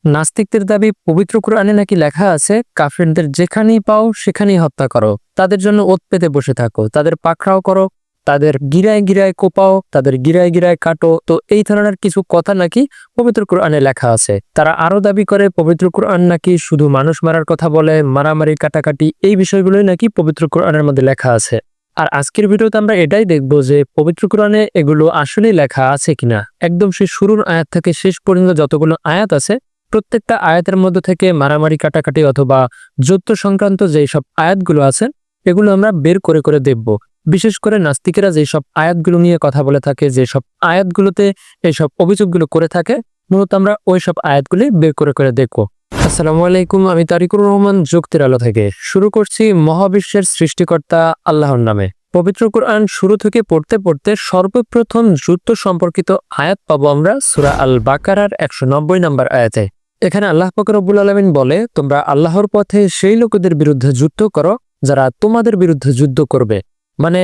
নাস্তিকদের দাবি পবিত্র কোরআনে নাকি লেখা আছে কাফিরদের যেখানেই পাও সেখানেই হত্যা করো, তাদের জন্য ওত পেতে বসে থাকো, তাদের পাকড়াও করো, তাদের গিরায় গিরায় কোপাও, তাদের গিরায় গিরায় কাটো। তো এই ধরনের কিছু কথা নাকি পবিত্র কোরআনে লেখা আছে। তারা আরো দাবি করে পবিত্র কোরআন নাকি শুধু মানুষ মারার কথা বলে, মারামারি কাটাকাটি এই বিষয়গুলোই নাকি পবিত্র কোরআনের মধ্যে লেখা আছে। আর আজকের ভিডিওতে আমরা এটাই দেখবো যে পবিত্র কোরআনে এগুলো আসলেই লেখা আছে কিনা। একদম সে শুরুর আয়াত থেকে শেষ পর্যন্ত যতগুলো আয়াত আছে প্রত্যেকটা আয়াতের মধ্যে থেকে মারামারি কাটাকাটি অথবা যুদ্ধ সংক্রান্ত যেসব আয়াতগুলো আছে এগুলো আমরা বের করে করে দেখব। বিশেষ করে নাস্তিকেরা যেসব আয়াতগুলো নিয়ে কথা বলে থাকে, যেসব আয়াতগুলোতে এইসব অভিযোগগুলো করে থাকে, মূলত আমরা ওইসব আয়াতগুলি বের করে করে দেখব। আসসালামু আলাইকুম, আমি তারিকুর রহমান যুক্তির আলো থেকে শুরু করছি মহাবিশ্বের সৃষ্টিকর্তা আল্লাহর নামে। পবিত্র কোরআন শুরু থেকে পড়তে পড়তে সর্বপ্রথম যুদ্ধ সম্পর্কিত আয়াত পাবো আমরা সূরা আল বাকারার 190 নম্বর আয়াতে। এখানে আল্লাহ পাক রব্বুল আলামিন বলে, তোমরা আল্লাহর পথে সেই লোকদের বিরুদ্ধে যুদ্ধ করো যারা তোমাদের বিরুদ্ধে যুদ্ধ করবে। মানে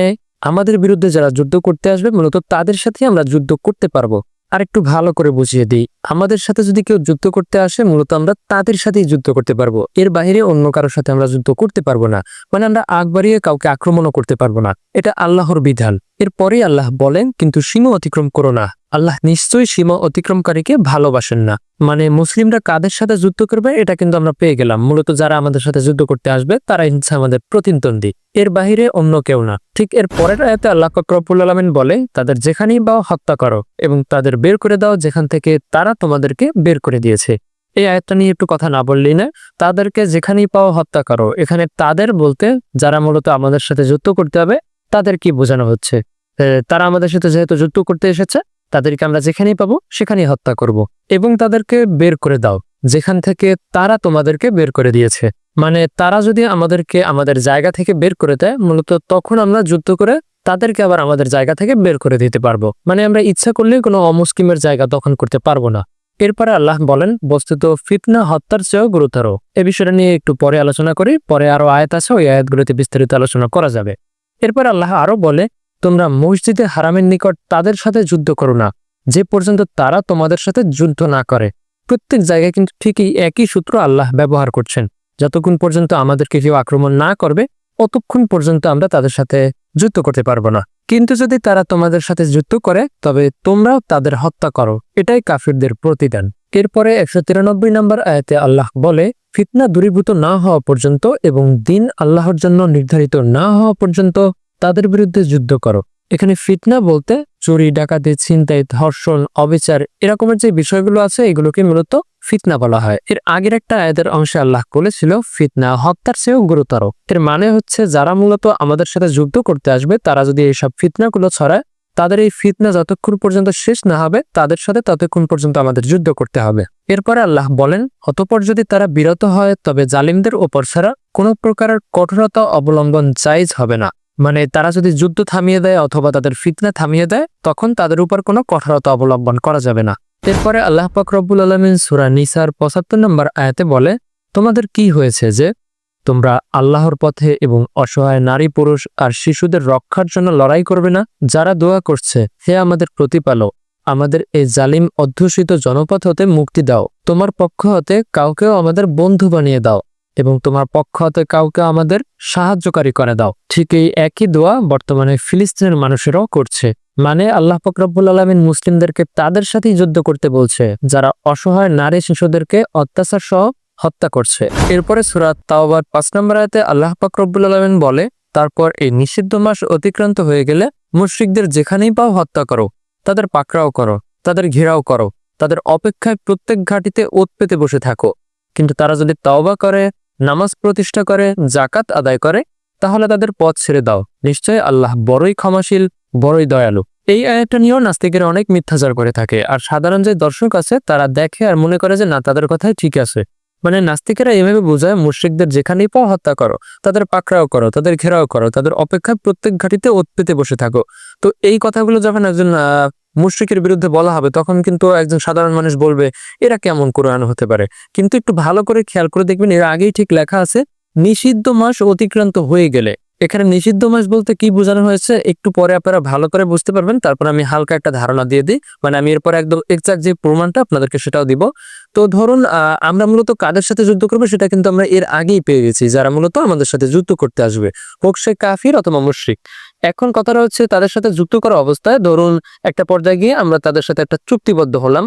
আমাদের বিরুদ্ধে যারা যুদ্ধ করতে আসবে মূলত তাদের সাথে আমরা যুদ্ধ করতে পারবো। আর একটু ভালো করে বুঝিয়ে দিই, আমাদের সাথে যদি কেউ যুদ্ধ করতে আসে মূলত আমরা তাদের সাথেই যুদ্ধ করতে পারবো, এর বাইরে অন্য কারোর সাথে আমরা যুদ্ধ করতে পারবো না। মানে আমরা আগ বাড়িয়ে কাউকে আক্রমণও করতে পারবো না, এটা আল্লাহর বিধান। এরপরেই আল্লাহ বলেন, কিন্তু সীমা অতিক্রম করো না, আল্লাহ নিশ্চয়ই সীমা অতিক্রমকারীকে ভালোবাসেন না। মানে মুসলিমরা কাদের সাথে যুদ্ধ করবে এটা কিন্তু আমরা পেয়ে গেলাম, মূলত যারা আমাদের সাথে যুদ্ধ করতে আসবে তারাই হচ্ছে আমাদের প্রতিদ্বন্দ্বী, এর বাহিরে অন্য কেউ না। ঠিক এর পরের আয়াতে আল্লাহ পাক রব্বুল আলামিন বলে, তাদের যেখানেই পাও হত্যা করো এবং তাদের বের করে দাও যেখান থেকে তারা তোমাদেরকে বের করে দিয়েছে। এই আয়াতটা নিয়ে একটু কথা না বললেই না। তাদেরকে যেখানেই পাও হত্যা করো, এখানে তাদের বলতে যারা মূলত আমাদের সাথে যুদ্ধ করতে হবে তাদের কি বোঝানো হচ্ছে? তারা আমাদের সাথে যেহেতু যুদ্ধ করতে এসেছে তাদেরকে আমরা যেখানেই পাবো সেখানেই হত্যা করব এবং তাদেরকে বের করে দাও যেখান থেকে তারা তোমাদেরকে বের করে দিয়েছে। মানে তারা যদি আমাদেরকে আমাদের জায়গা থেকে বের করে দেয় মূলত তখন আমরা যুদ্ধ করে তাদেরকে আবার আমাদের জায়গা থেকে বের করে দিতে পারবো। মানে আমরা ইচ্ছা করলে কোনো অমুসলিমের জায়গা দখল করতে পারবো না। এরপরে আল্লাহ বলেন, বস্তুত ফিতনা হত্যার চেয়েও গুরুতর। এ বিষয়টা নিয়ে একটু পরে আলোচনা করি, পরে আরো আয়াত আছে, ওই আয়াতগুলোতে বিস্তারিত আলোচনা করা যাবে। এরপর আল্লাহ আরো বলে, তোমরা মসজিদে হারামের নিকট তাদের সাথে যুদ্ধ করো না যে পর্যন্ত তারা তোমাদের সাথে যুদ্ধ না করে। প্রত্যেক জায়গায় কিন্তু ঠিকই একই সূত্র আল্লাহ ব্যবহার করছেন, যতক্ষণ পর্যন্ত আমাদেরকে কেউ আক্রমণ না করবে ততক্ষণ পর্যন্ত আমরা তাদের সাথে যুদ্ধ করতে পারবো না। কিন্তু যদি তারা তোমাদের সাথে যুদ্ধ করে তবে তোমরাও তাদের হত্যা করো, এটাই কাফিরদের প্রতিদান। এরপরে 193 নম্বর আয়াতে আল্লাহ বলে, ফিতনা দূরীভূত না হওয়া পর্যন্ত এবং দিন আল্লাহর জন্য নির্ধারিত না হওয়া পর্যন্ত তাদের বিরুদ্ধে যুদ্ধ করো। এখানে ফিতনা বলতে চুরি, ডাকাতি, ছিনতাই, ধর্ষণ, অবিচার এরকমের যে বিষয়গুলো আছে এগুলোকে মূলত ফিতনা বলা হয়। এর আগের একটা আয়াতের অংশে আল্লাহ বলেছিল ফিতনা হত্যার চেয়েও গুরুতর। এর মানে হচ্ছে যারা মূলত আমাদের সাথে যুদ্ধ করতে আসবে তারা যদি এইসব ফিতনাগুলো ছড়ায়, তাদের এই ফিতনা যতক্ষণ পর্যন্ত শেষ না হবে তাদের সাথে ততক্ষণ পর্যন্ত আমাদের যুদ্ধ করতে হবে। এরপরে আল্লাহ বলেন, অতঃপর যদি তারা বিরত হয় তবে জালিমদের ওপর ছাড়া কোনো প্রকারের কঠোরতা অবলম্বন জায়েজ হবে না। মানে তারা যদি যুদ্ধ থামিয়ে দেয় অথবা তাদের ফিতনা থামিয়ে দেয় তখন তাদের উপর কোনো কঠোরতা অবলম্বন করা যাবে না। এরপরে আল্লাহ পাক রব্বুল আলামিন সূরা নিসার 75 নম্বর আয়াতে বলে, তোমাদের কি হয়েছে যে তোমরা আল্লাহর পথে এবং অসহায় নারী, পুরুষ আর শিশুদের রক্ষার জন্য লড়াই করবে না? যারা দোয়া করছে, হে আমাদের প্রতিপালক, আমাদের এই জালিম অধ্যুষিত জনপদ হতে মুক্তি দাও, তোমার পক্ষ হতে কাউকেও আমাদের বন্ধু বানিয়ে দাও এবং তোমার পক্ষ হতে কাউকে আমাদের সাহায্যকারী করে দাও। ঠিক এই একই দোয়া বর্তমানে ফিলিস্তিনের মানুষেরাও করছে। মানে আল্লাহ পাক রব্বুল আলামিন মুসলিমদেরকে তাদের সাথেই যুদ্ধ করতে বলছে যারা অসহায় নারী শিশুদেরকে অত্যাচার সহ হত্যা করছে। এরপরে সূরা তাওবার 5 নম্বর আয়াতে আল্লাহ পাক রব্বুল আলামিন বলে, তারপর এই নিষিদ্ধ মাস অতিক্রান্ত হয়ে গেলে মুশরিকদের যেখানেই পাও হত্যা করো, তাদের পাকড়াও করো, তাদের ঘেরাও করো, তাদের অপেক্ষায় প্রত্যেক ঘাটিতে ওত পেতে বসে থাকো। কিন্তু তারা যদি তওবা করে, নামাজ প্রতিষ্ঠা করে, যাকাত আদায় করে তাহলে তাদের পথ ছেড়ে দাও, নিশ্চয় আল্লাহ বড়ই ক্ষমাশীল, বড়ই দয়ালু। এই আয়াতটা নিয়েও নাস্তিকেরা অনেক মিথ্যাচার করে থাকে। আর সাধারণ যে দর্শক আছে তারা দেখে আর মনে করে যে না, তাদের কথাই ঠিক আছে। মানে নাস্তিকেরা এভাবে বোঝায় মুশরিকদের যেখানেই পাও হত্যা করো, তাদের পাকড়াও করো, তাদের ঘেরাও করো, তাদের অপেক্ষায় প্রত্যেক ঘাটিতে ওত পেতে বসে থাকো। তো এই কথাগুলো যখন একজন মুশরিকের বিরুদ্ধে বলা হবে তখন কিন্তু একজন সাধারণ মানুষ বলবে এরা কেমন কোরআন হতে পারে। কিন্তু একটু ভালো করে খেয়াল করে দেখবেন এর আগেই ঠিক লেখা আছে নিষিদ্ধ মাস অতিক্রান্ত হয়ে গেলে। এখানে নিষিদ্ধ মাস বলতে কি বোঝানো হয়েছে একটু পরে আপনারা ভালো করে বুঝতে পারবেন, তারপর আমি হালকা একটা ধারণা দিয়ে দিই, মানে আমি এরপর একদম এক্সাক্ট যে প্রমাণটা আপনাদেরকে সেটাও দিব। তো ধরুন আমরা মূলত কাদের সাথে যুদ্ধ করবো সেটা কিন্তু আমরা এর আগেই পেয়ে গেছি, যারা মূলত আমাদের সাথে যুদ্ধ করতে আসবে, হোক সে কাফির অথবা মুশরিক। এখন কথাটা হচ্ছে তাদের সাথে যুদ্ধ করা অবস্থায় ধরুন একটা পর্যায়ে গিয়ে আমরা তাদের সাথে একটা চুক্তিবদ্ধ হলাম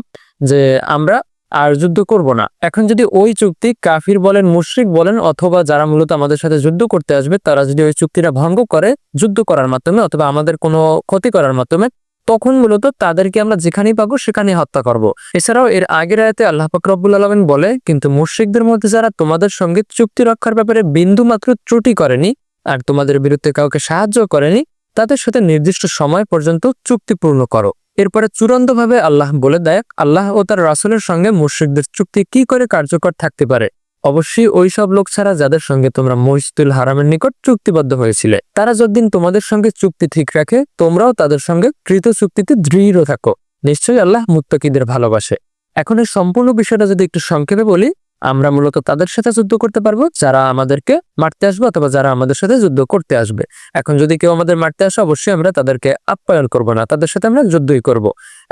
যে আমরা আর যুদ্ধ করব না। এখন যদি ওই চুক্তি কাফির বলেন মুশরিক বলেন অথবা যারা মূলত আমাদের সাথে যুদ্ধ করতে আসবে তারা যদি ওই চুক্তিটা ভঙ্গ করে যুদ্ধ করার মাধ্যমে অথবা আমাদের কোনো ক্ষতি করার মাধ্যমে, তখন মূলত তাদেরকে আমরা যেখানেই পাবো সেখানেই হত্যা করব। এছাড়াও এর আগের আয়াতে আল্লাহ পাক রব্বুল আলামিন বলে, কিন্তু মুশরিকদের মধ্যে যারা তোমাদের সঙ্গে চুক্তি রক্ষার ব্যাপারে বিন্দু মাত্র ত্রুটি করেনি আর তোমাদের বিরুদ্ধে কাউকে সাহায্য করেনি, তাদের সাথে নির্দিষ্ট সময় পর্যন্ত চুক্তি পূর্ণ করো। এরপরে চূড়ান্তভাবে আল্লাহ বলে দেয় আল্লাহ ও তার রাসূলের সঙ্গে মুশরিকদের চুক্তি কি করে কার্যকর থাকতে পারে। অবশ্যই ওই সব লোক ছাড়া যাদের সঙ্গে তোমরা মসজিদুল হারামের নিকট চুক্তিবদ্ধ হয়েছিলে, তারা যতদিন তোমাদের সঙ্গে চুক্তি ঠিক রাখে তোমরাও তাদের সঙ্গে কৃত চুক্তিতে দৃঢ় থাকো। নিশ্চয়ই আল্লাহ মুত্তাকিদের ভালোবাসে। এখন এই সম্পূর্ণ বিষয়টা যদি একটু সংক্ষেপে বলি, আমরা মূলত তাদের সাথে যুদ্ধ করতে পারবো যারা আমাদেরকে মারতে আসবে অথবা যারা আমাদের সাথে যুদ্ধ করতে আসবে। এখন যদি কেউ আমাদের মারতে আসে অবশ্যই আমরা তাদেরকে আপ্যায়ন করব না, তাদের সাথে আমরা যুদ্ধই করব।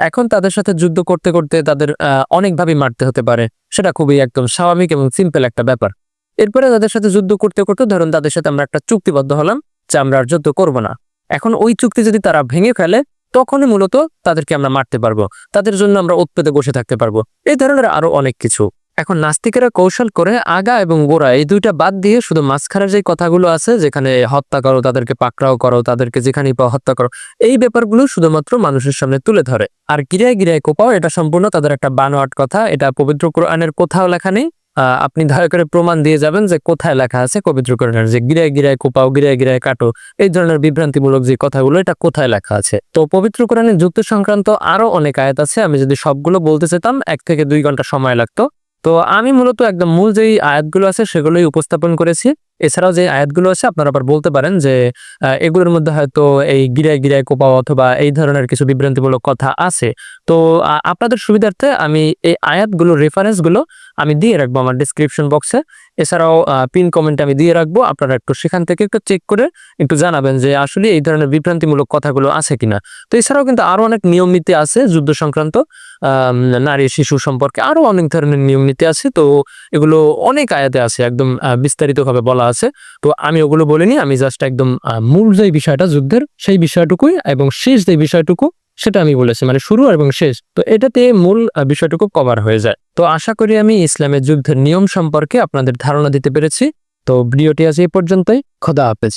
এখন তাদের সাথে যুদ্ধ করতে করতে তাদের অনেকভাবে মারতে হতে পারে, সেটা খুবই একদম স্বাভাবিক এবং সিম্পল একটা ব্যাপার। এরপরে তাদের সাথে যুদ্ধ করতে করতে ধরুন তাদের সাথে আমরা একটা চুক্তিবদ্ধ হলাম যে আমরা আর যুদ্ধ করব না। এখন ওই চুক্তি যদি তারা ভেঙে ফেলে তখনই মূলত তাদেরকে আমরা মারতে পারবো, তাদের জন্য আমরা ওৎ পেতে বসে থাকতে পারবো, এই ধরনের আরো অনেক কিছু। এখন নাস্তিকেরা কৌশল করে আগা এবং গোড়া এই দুইটা বাদ দিয়ে শুধু মাঝখানের যে কথাগুলো আছে যেখানে হত্যা করো, তাদেরকে পাকড়াও করো, তাদেরকে যেখানেই পাও হত্যা করো, এই ব্যাপারগুলো শুধুমাত্র মানুষের সামনে তুলে ধরে। আর গিরায় গিরায় কোপাও এটা সম্পূর্ণ তাদের একটা বানোয়াট কথা, এটা পবিত্র কোরআনের কোথাও লেখা নেই। আপনি দয়া করে প্রমাণ দিয়ে যাবেন যে কোথায় লেখা আছে পবিত্র কোরআনের যে গিরায় গিরায় কোপাও, গিরায় গিরায় কাটো, এই ধরনের বিভ্রান্তিমূলক যে কথাগুলো এটা কোথায় লেখা আছে। তো পবিত্র কোরআনের যুক্তি সংক্রান্ত আরো অনেক আয়াত আছে, আমি যদি সবগুলো বলতে চেতাম 1 থেকে 2 ঘন্টা সময় লাগতো। তো আমি মূলত একদম মূল যেই আয়াতগুলো আছে সেগুলোই উপস্থাপন করেছি। এছাড়াও যে আয়াতগুলো আছে আপনারা আবার বলতে পারেন যে এগুলোর মধ্যে হয়তো এই গিরায় গিরায় কোপাও অথবা এই ধরনের কিছু বিভ্রান্তিমূলক কথা আছে। তো আপনাদের সুবিধার্থে আমি এই আয়াতগুলো রেফারেন্সগুলো আমি দিয়ে রাখবো আমার ডিসক্রিপশন বক্সে। এছাড়াও পিন কমেন্টে আমি দিয়ে রাখবো, আপনারা একটু সেখান থেকে একটু চেক করে একটু জানাবেন যে আসলে এই ধরনের বিভ্রান্তিমূলক কথাগুলো আছে কিনা। তো এছাড়াও কিন্তু আরো অনেক নিয়ম নীতি আছে যুদ্ধ সংক্রান্ত, নারী শিশু সম্পর্কে আরো অনেক ধরনের নিয়ম নীতি আছে। তো এগুলো অনেক আয়াতে আছে, একদম বিস্তারিতভাবে বলা আছে। তো আমি ওগুলো বলিনি, আমি জাস্ট একদম মূল যে বিষয়টা যুদ্ধের সেই বিষয়টুকুই এবং শেষ যে বিষয়টুকু সেটা আমি বলেছি, মানে শুরু এবং শেষ। তো এটাতে মূল বিষয়টুকু কভার হয়ে যায়। তো আশা করি আমি ইসলামের যুদ্ধের নিয়ম সম্পর্কে আপনাদের ধারণা দিতে পেরেছি। তো ভিডিওটি আজ এই পর্যন্তই। খোদা হাফেজ।